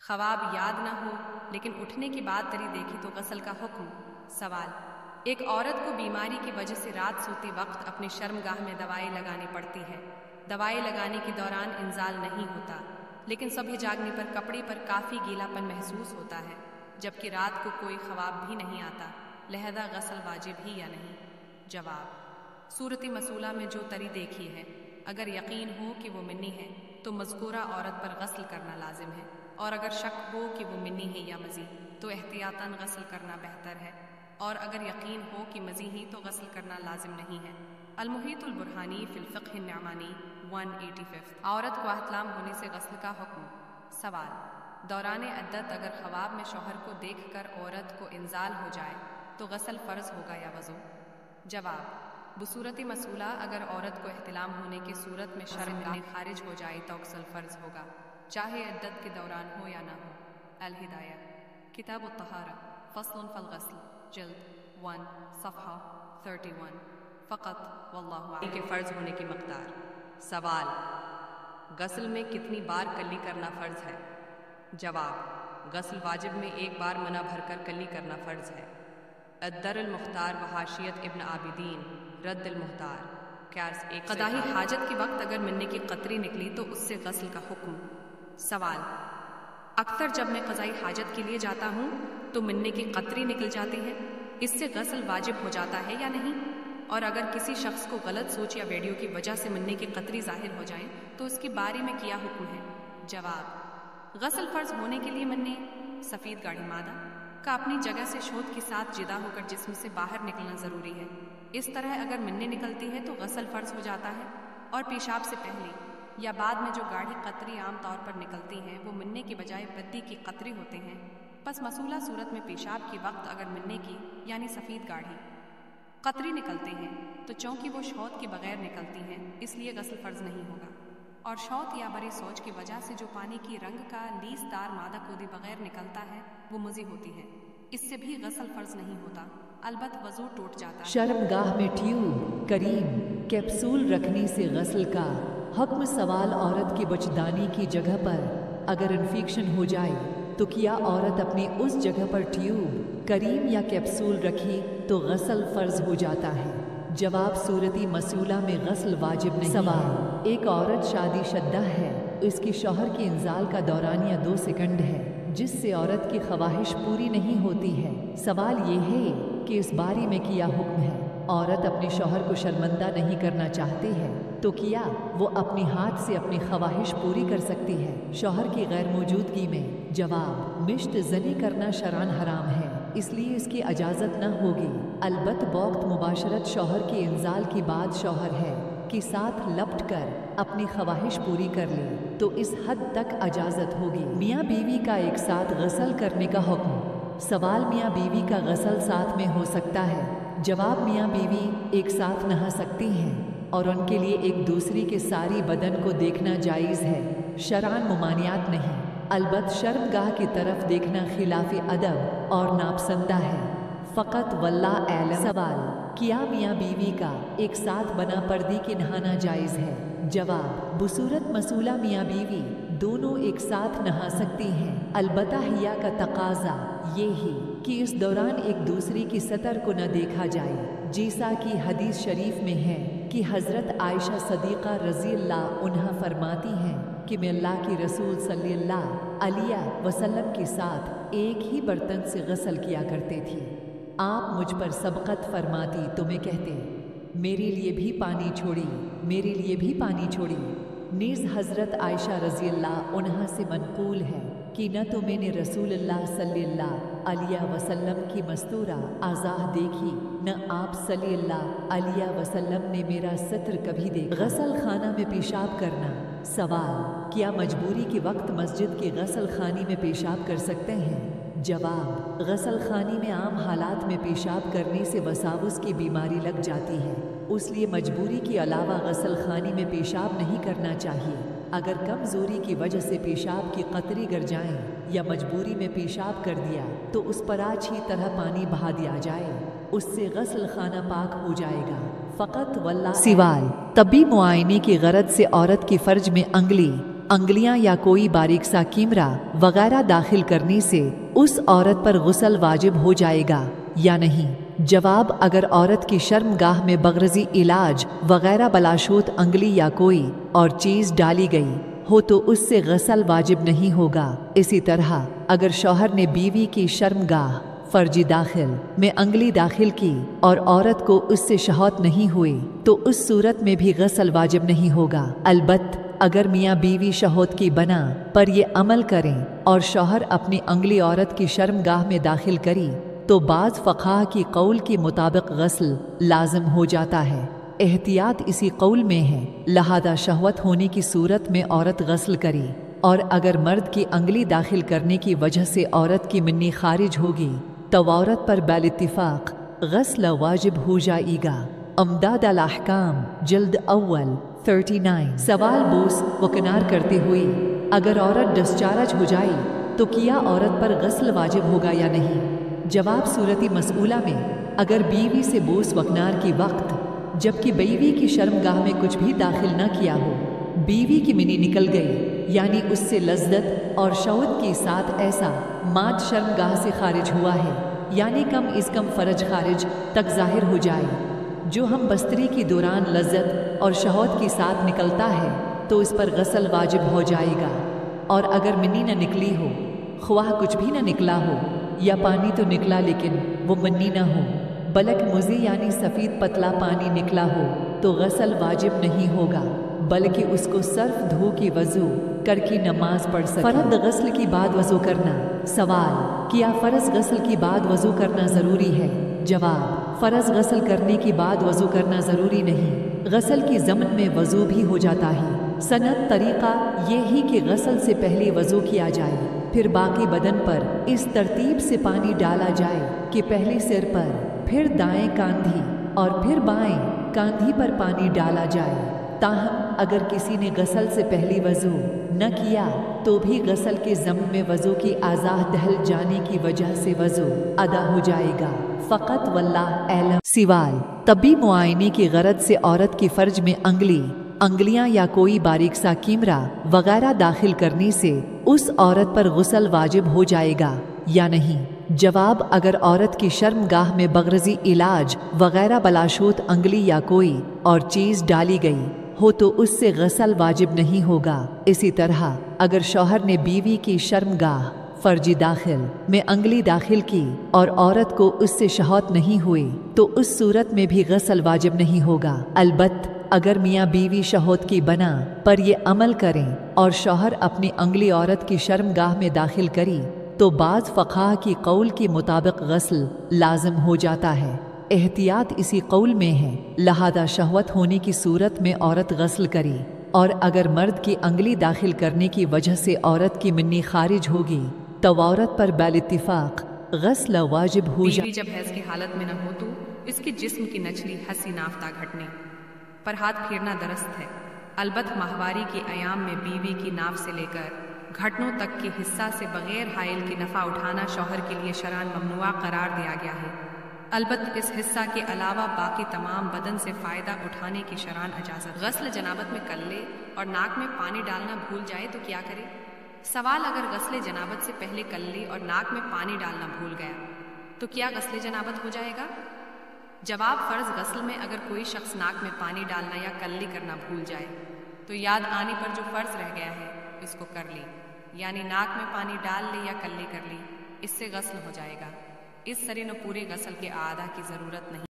ख्वाब याद न हो लेकिन उठने के बाद तरी देखी तो गसल का हुक्म। सवाल, एक औरत को बीमारी की वजह से रात सोते वक्त अपनी शर्मगाह में दवाई लगानी पड़ती है। दवाई लगाने के दौरान इंजाल नहीं होता, लेकिन सुबह जागने पर कपड़े पर काफ़ी गीलापन महसूस होता है, जबकि रात को कोई ख्वाब भी नहीं आता, लिहाजा गसल वाजिब ही या नहीं? जवाब, सूरत मसूला में जो तरी देखी है, अगर यकीन हो कि वो मिन्नी है तो मज़कूरा औरत पर गस्ल करना लाजिम है, और अगर शक हो कि वो मिन्नी है या मज़ी तो एहतियातन गस्ल करना बेहतर है, और अगर यकीन हो कि मज़ी ही तो गस्ल करना लाजिम नहीं है। अल-मुहीतुल बुरहानी फिल फ़िक़्ह अन्नुअमानी 185। औरत को अहतलाम होने से गस्ल का हुक्म। सवाल, दौरान अद्दत अगर ख्वाब में शौहर को देखकर औरत को इंजाल हो जाए तो गस्ल फ़र्ज़ होगा या वज़ू? जवाब, बसूरत मसूला अगर औरत को एहतलाम होने की सूरत में शर्मगाह खारिज हो जाए तो गस्ल फ़र्ज़ होगा, चाहे इद्दत के दौरान हो या ना हो। अल-हिदाया, किताब अत-तहारा, फ़स्लुन फ़िल ग़स्ल, जिल्द 1, सफ़हा 31। फ़क़त वल्लाहु आलम। के फ़र्ज़ होने की मक़दार। सवाल, गस्ल में कितनी बार कल्ली करना फ़र्ज़ है? जवाब, गस्ल वाजिब में एक बार मना भरकर कल्ली करना फ़र्ज़ है। अद्दरुल मुख्तार व हाशियत इब्न आबिदीन रद्दुल मुख्तार क़ज़ाई हाजत के वक्त अगर मिन्ने की क़तरी निकली तो उससे गस्ल का हुक्म। सवाल, अक्सर जब मैं क़ज़ाई हाजत के लिए जाता हूँ तो मिन्ने की क़तरी निकल जाती है, इससे गस्ल वाजिब हो जाता है या नहीं? और अगर किसी शख्स को गलत सोच या वीडियो की वजह से मिन्ने की क़तरी ज़ाहिर हो जाए तो उसके बारे में क्या हुक्म है? जवाब, गस्ल फ़र्ज़ होने के लिए मिन्ने सफ़ेद गाढ़ी मादा का अपनी जगह से शोध के साथ जिदा होकर जिस्म से बाहर निकलना ज़रूरी है। इस तरह अगर मिन्ने निकलती है तो गस्ल फ़र्ज़ हो जाता है, और पेशाब से पहले या बाद में जो गाढ़ी क़तरी आम तौर पर निकलती हैं वो मिन्ने की बजाय बद्दी की क़तरी होते हैं। बस मसूला सूरत में पेशाब के वक्त अगर मिन्ने की यानी सफ़ेद गाढ़ी क़तरी निकलते हैं तो चूँकि वो शौत के बग़ैर निकलती हैं इसलिए गस्ल फ़र्ज़ नहीं होगा, और शौत या बड़ी सोच की वजह से जो पानी की रंग का लीसदार मादा कोदी बग़ैर निकलता है वो मुज़ी होती है, इससे भी गस्ल फ़र्ज़ नहीं होता, अलबत्त वज़ू टूट जाता है। शर्मगाह में ट्यूब, करीम, कैप्सूल रखने से गस्ल का हुक्म। सवाल, औरत की बचदानी की जगह पर अगर इन्फेक्शन हो जाए तो क्या औरत अपनी उस जगह पर ट्यूब, करीम या कैप्सूल रखे तो गस्ल फ़र्ज़ हो जाता है? जवाब, सूरती मसूला में गस्ल वाजिब नहीं। सवाल, एक औरत शादीशुदा है, इसकी शौहर के इंजाल का दौरानिया 2 सेकंड है जिससे औरत की ख्वाहिश पूरी नहीं होती है। सवाल ये है कि इस बारे में क्या हुक्म है? औरत अपने शौहर को शर्मिंदा नहीं करना चाहती है तो क्या वो अपनी हाथ से अपनी ख्वाहिश पूरी कर सकती है शौहर की गैर मौजूदगी में? जवाब, मिश्त ज़नी करना शरान हराम है, इसलिए इसकी इजाज़त न होगी। अलबत्त वक्त मुबाशरत शौहर के इंजाल के बाद शौहर है के साथ लपट कर अपनी ख्वाहिश पूरी कर ले तो इस हद तक इजाज़त होगी। मियाँ बीवी का एक साथ गस्ल करने का हुक्म। सवाल, मियाँ बीवी का गस्ल साथ में हो सकता है? जवाब, मियाँ बीवी एक साथ नहा सकती हैं और उनके लिए एक दूसरे के सारी बदन को देखना जायज़ है, शरअन मुमानियात नहीं। अलबत्त शर्मगाह की तरफ देखना खिलाफ़ अदब और नापसंदा है। फ़क़त वल्लाह आलम। सवाल, क्या मियाँ बीवी का एक साथ बना पर्दे के नहाना जायज़ है? जवाब, बसूरत मसूला मियाँ बीवी दोनों एक साथ नहा सकती हैं, अलबत्ता हिया का तकाजा ये ही कि इस दौरान एक दूसरे की सतर को न देखा जाए, जैसा कि हदीस शरीफ में है कि हज़रत आयशा सदीक़ा रज़ियल्लाहु अन्हा फरमाती हैं कि मैं अल्लाह की रसूल सल्लल्लाहु अलैहि वसल्लम के साथ एक ही बर्तन से गस्ल किया करते थी। आप मुझ पर सबक़त फरमाती तो मैं कहते, मेरे लिए भी पानी छोड़ी, मेरे लिए भी पानी छोड़ी। नीज़ हज़रत आयशा रज़ियल्लाहु अन्हा से मनक़ूल है कि न तो मैंने रसूलुल्लाह सल्लल्लाहु अलैहि वसल्लम की मस्तूरा आज़ाह देखी, न आप सल्लल्लाहु अलैहि वसल्लम ने मेरा सत्र कभी देखा। गस्ल खाना में पेशाब करना। सवाल, क्या मजबूरी के वक्त मस्जिद के गस्ल खाने में पेशाब कर सकते हैं? जवाब, गस्ल खाने में आम हालात में पेशाब करने से वसावस की बीमारी लग जाती है, इसलिए मजबूरी के अलावा गस्ल खाने में पेशाब नहीं करना चाहिए। अगर कमज़ोरी की वजह से पेशाब की क़तरी गिर जाएं या मजबूरी में पेशाब कर दिया तो उस पर अच्छी तरह पानी बहा दिया जाए, उससे गस्ल खाना पाक हो जाएगा। फ़क़त वल्लाह। सवाल, तबी मुआयने की गरज से औरत के फ़र्ज में अंगली अंगलियां या कोई बारीक सा कीमरा वगैरह दाखिल करने से उस औरत पर गुस्ल वाजिब हो जाएगा या नहीं? जवाब, अगर औरत की शर्मगाह में बगरजी इलाज वगैरह बलाशूत अंगली या कोई और चीज़ डाली गई हो तो उससे गस्ल वाजिब नहीं होगा। इसी तरह अगर शौहर ने बीवी की शर्मगाह फर्जी दाखिल में अंगली दाखिल की और औरत को उससे शहवत नहीं हुई तो उस सूरत में भी गस्ल वाजिब नहीं होगा। अलबत्त अगर मियाँ बीवी शहवत की बना पर ये अमल करें और शौहर अपनी अंगली औरत की शर्मगाह में दाखिल करी तो बाज़ फ़क़ाह की कौल के मुताबिक गस्ल लाजिम हो जाता है। एहतियात इसी कौल में है, लिहाजा शहवत होने की सूरत में औरत गस्ल करे और अगर मर्द की अंगली दाखिल करने की वजह से औरत की मिन्नी खारिज होगी तो औरत पर बैल-इत्तिफाक गस्ल वाजिब हो जाएगा। अमदाद अल-अहकाम जिल्द अव्वल 39। सवाल बोस व किनार करते हुए, अगर औरत डिस्चार्ज हो जाए तो किया औरत पर गस्ल वाजिब होगा या नहीं? जवाब, सूरती मसऊला में अगर बीवी से बोस वकनार की वक्त जबकि बीवी की शर्मगाह में कुछ भी दाखिल न किया हो, बीवी की मिनी निकल गई यानी उससे लज्जत और शौहत के साथ ऐसा माद शर्मगाह से खारिज हुआ है यानी कम इस कम फर्ज खारिज तक जाहिर हो जाए जो हम बस्तरी के दौरान लज्जत और शहवत के साथ निकलता है तो इस पर गस्ल वाजिब हो जाएगा। और अगर मिनी न निकली हो, ख्वाह कुछ भी न निकला हो या पानी तो निकला लेकिन वो मन्नी न हो, बल्कि मुझे यानी सफ़ेद पतला पानी निकला हो तो गस्ल वाजिब नहीं होगा बल्कि उसको सर्फ धो के वज़ू करके नमाज पढ़ सके। फ़र्द गस्ल के बाद वज़ू करना। सवाल, क्या फ़र्ज गस्ल के बाद वज़ू करना ज़रूरी है? जवाब, फ़र्ज गस्ल करने के बाद वज़ू करना ज़रूरी नहीं, गस्ल के ज़मन में वज़ू भी हो जाता है। सनद तरीक़ा ये ही कि गस्ल से पहले वज़ू किया जाए फिर बाकी बदन पर इस तरतीब से पानी डाला जाए कि पहले सिर पर, फिर दाएं कांधी और फिर बाएं कांधी पर पानी डाला जाए। ताहम अगर किसी ने गस्ल से पहले वज़ू न किया तो भी गस्ल के ज़मन में वज़ू की आज़ाह दहल जाने की वजह से वज़ू अदा हो जाएगा। फ़क़त वल्लाह आलम। सवाल, तबी मुआयने की गरज से औरत की फ़र्ज में अंगलियां या कोई बारीक सा कीमरा वगैरह दाखिल करने से उस औरत पर गुस्ल वाजिब हो जाएगा या नहीं? जवाब, अगर औरत की शर्मगाह में बगरजी इलाज वगैरह बलाशूत अंगली या कोई और चीज़ डाली गई हो तो उससे गस्ल वाजिब नहीं होगा। इसी तरह अगर शौहर ने बीवी की शर्मगाह फर्जी दाखिल में अंगली दाखिल की और औरत को उससे शहवत नहीं हुई तो उस सूरत में भी गस्ल वाजिब नहीं होगा। अलबत्त अगर मियाँ बीवी शहवत की बना पर ये अमल करें और शौहर अपनी अंगली औरत की शर्मगाह में दाखिल करी तो बाज़ फ़क़ाह की कौल के मुताबिक गस्ल लाजिम हो जाता है। एहतियात इसी कौल में है, लिहाजा शहवत होने की सूरत में औरत गस्ल करे और अगर मर्द की अंगली दाखिल करने की वजह से औरत की मिन्नी खारिज होगी तो औरत पर बैल-इत्तिफाक गस्ल वाजिब हो जाए। जब हैज़ की हालत में न हो तो इसके जिस्म की नचली हंसी नाफ्ता घटने पर हाथ फेरना दरस्त है। अलबत्त माहवारी के अयाम में बीवी की नाव से लेकर घटनों तक के हिस्सा से बगैर हाइल की नफ़ा उठाना शौहर के लिए शरअन ममनुआ करार दिया गया है। अलबत्त इस हिस्सा के अलावा बाकी तमाम बदन से फ़ायदा उठाने की शरअन इजाज़त। गस्ल जनाबत में कल्ले और नाक में पानी डालना भूल जाए तो क्या करे? सवाल, अगर गस्ल जनाबत से पहले कल्ले और नाक में पानी डालना भूल गया तो क्या गस्ल जनाबत हो जाएगा? जवाब, फ़र्ज गस्ल में अगर कोई शख्स नाक में पानी डालना या कल्ली करना भूल जाए तो याद आने पर जो फ़र्ज रह गया है इसको कर ले, यानी नाक में पानी डाल ले या कल्ली कर ली, इससे गस्ल हो जाएगा। इस सरे न पूरे गस्ल के आधा की ज़रूरत नहीं।